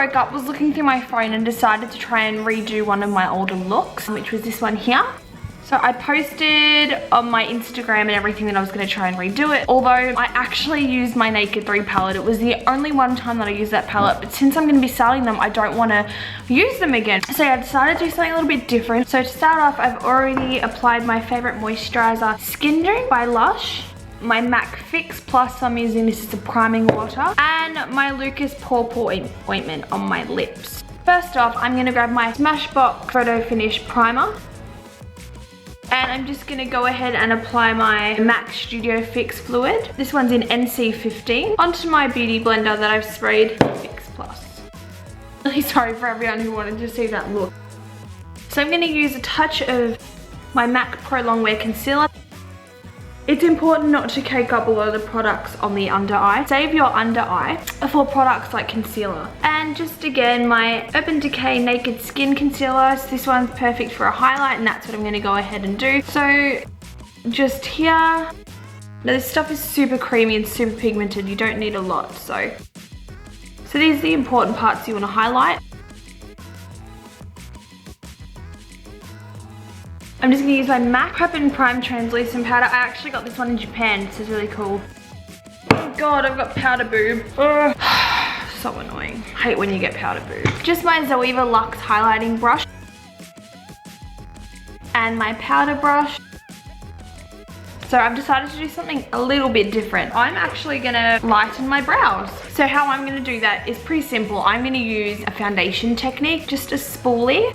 woke up, was looking through my phone and decided to try and redo one of my older looks, which was this one here. So I posted on my Instagram and everything that I was going to try and redo it. Although I actually used my Naked 3 palette. It was the only one time that I used that palette. But since I'm going to be selling them, I don't want to use them again. So I decided to do something a little bit different. So to start off, I've already applied my favorite moisturizer, Skin Drink by Lush. My MAC Fix Plus, I'm using this as a priming water. And my Lucas Pore Ointment on my lips. First off, I'm going to grab my Smashbox Photo Finish Primer. And I'm just gonna go ahead and apply my MAC Studio Fix Fluid. This one's in NC15 onto my beauty blender that I've sprayed Fix Plus. Really sorry for everyone who wanted to see that look. So I'm gonna use a touch of my MAC Pro Longwear Concealer. It's important not to cake up a lot of the products on the under eye. Save your under eye for products like concealer. And just again, my Urban Decay Naked Skin Concealer. So this one's perfect for a highlight, and that's what I'm gonna go ahead and do. So just here. Now this stuff is super creamy and super pigmented. You don't need a lot, so these are the important parts you wanna highlight. I'm just gonna use my MAC Prep and Prime Translucent Powder. I actually got this one in Japan. This is really cool. Oh God, I've got powder boob. Ugh. So annoying. I hate when you get powder boob. Just my Zoeva Luxe highlighting brush. And my powder brush. So I've decided to do something a little bit different. I'm actually gonna lighten my brows. So how I'm gonna do that is pretty simple. I'm gonna use a foundation technique, just a spoolie.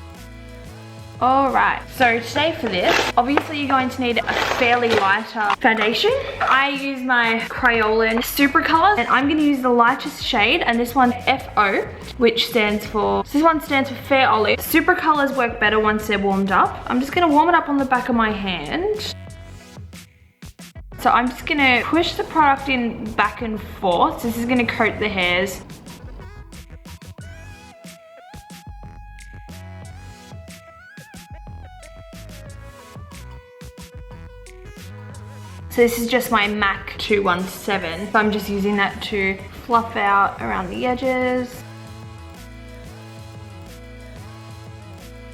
Alright, so today for this, obviously you're going to need a fairly lighter foundation. I use my Crayola Super Colors, and I'm going to use the lightest shade, and this one's FO, which stands for, this one stands for Fair Olive. Super Colors work better once they're warmed up. I'm just going to warm it up on the back of my hand. So I'm just going to push the product in back and forth. So this is going to coat the hairs. So this is just my MAC 217. So I'm just using that to fluff out around the edges.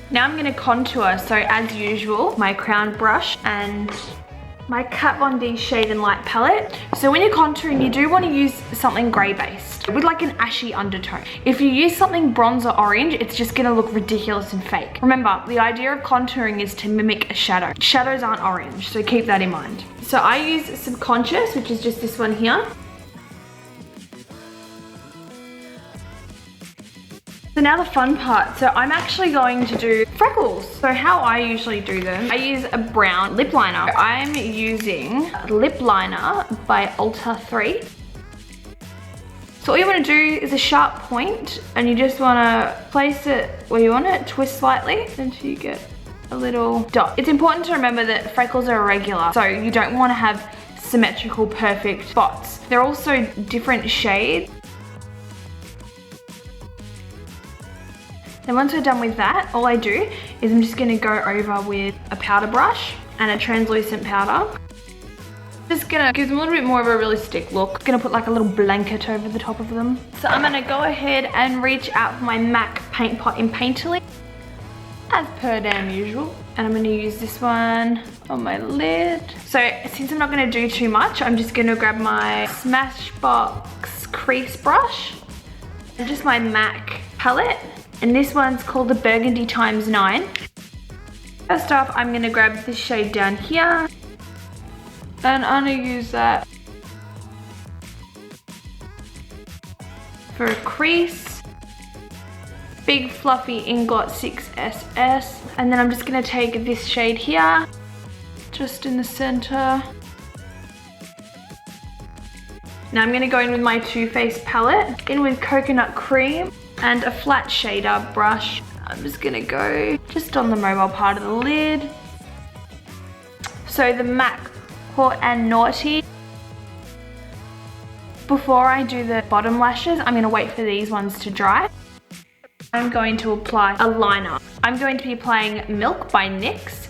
Now I'm gonna contour. So as usual, my crown brush and my Kat Von D Shade and Light palette. So when you're contouring, you do want to use something grey based with like an ashy undertone. If you use something bronze or orange, it's just gonna look ridiculous and fake. Remember, the idea of contouring is to mimic a shadow. Shadows aren't orange, so keep that in mind. So I use Subconscious, which is just this one here. So now the fun part. So I'm actually going to do Freckles. So how I usually do them, I use a brown lip liner. I'm using Lip Liner by Ulta 3. So all you want to do is a sharp point, and you just want to place it where you want it, twist slightly until you get a little dot. It's important to remember that freckles are irregular, so you don't want to have symmetrical, perfect spots. They're also different shades. Then once we're done with that, all I do is I'm just gonna go over with a powder brush and a translucent powder. Just gonna give them a little bit more of a realistic look. Gonna put like a little blanket over the top of them. So I'm gonna go ahead and reach out for my MAC Paint Pot in Painterly, as per damn usual. And I'm gonna use this one on my lid. So since I'm not gonna do too much, I'm just gonna grab my Smashbox crease brush and just my MAC palette. And this one's called the Burgundy x9. First off, I'm gonna grab this shade down here, and I'm gonna use that for a crease. Big Fluffy Inglot 6SS. And then I'm just gonna take this shade here, just in the center. Now I'm gonna go in with my Too Faced palette, in with Coconut Cream and a flat shader brush. I'm just gonna go just on the mobile part of the lid. So the MAC Hot and Naughty. Before I do the bottom lashes, I'm gonna wait for these ones to dry. I'm going to apply a liner. I'm going to be applying Milk by NYX.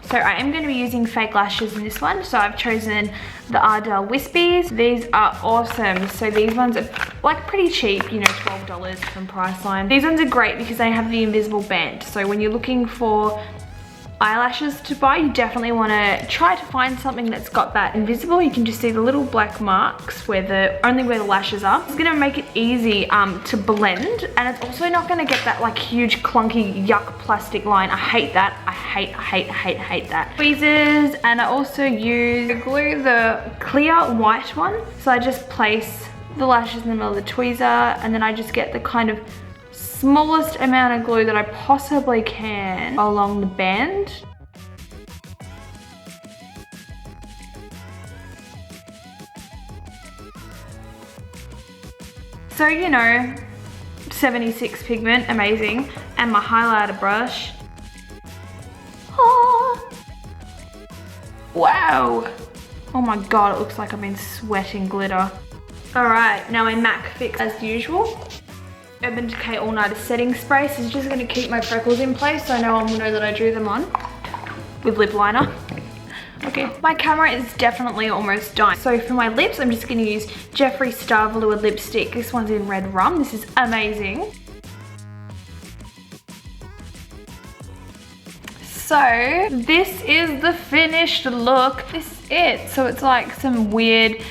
So I am going to be using fake lashes in this one. So I've chosen the Ardell Wispies. These are awesome. So these ones are like pretty cheap, you know, $12 from Priceline. These ones are great because they have the invisible band. So when you're looking for eyelashes to buy, you definitely want to try to find something that's got that invisible. You can just see the little black marks where only where the lashes are. It's going to make it easy to blend, and it's also not going to get that like huge clunky yuck plastic line. I hate that. I hate that. Tweezers, and I also use glue, the clear white one. So I just place the lashes in the middle of the tweezer, and then I just get the kind of smallest amount of glue that I possibly can along the band. So, you know, 76 pigment, amazing. And my highlighter brush. Oh. Wow. Oh my God, it looks like I've been sweating glitter. All right, now my MAC fix as usual. Urban Decay All Nighter Setting Spray. So it's just going to keep my freckles in place so no one will know that I drew them on with lip liner. Okay, my camera is definitely almost done. So for my lips, I'm just going to use Jeffree Star Velour lipstick. This one's in Red Rum. This is amazing. So this is the finished look. This is it. So it's like some weird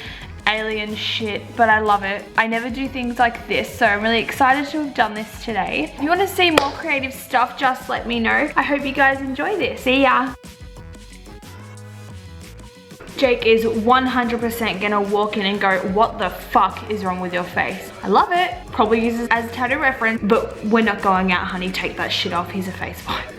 alien shit, but I love it. I never do things like this, so I'm really excited to have done this today. If you want to see more creative stuff, just let me know. I hope you guys enjoy this. See ya. Jake is 100% gonna walk in and go, what the fuck is wrong with your face? I love it. Probably uses as a tattoo reference, but we're not going out, honey. Take that shit off. He's a face wipe.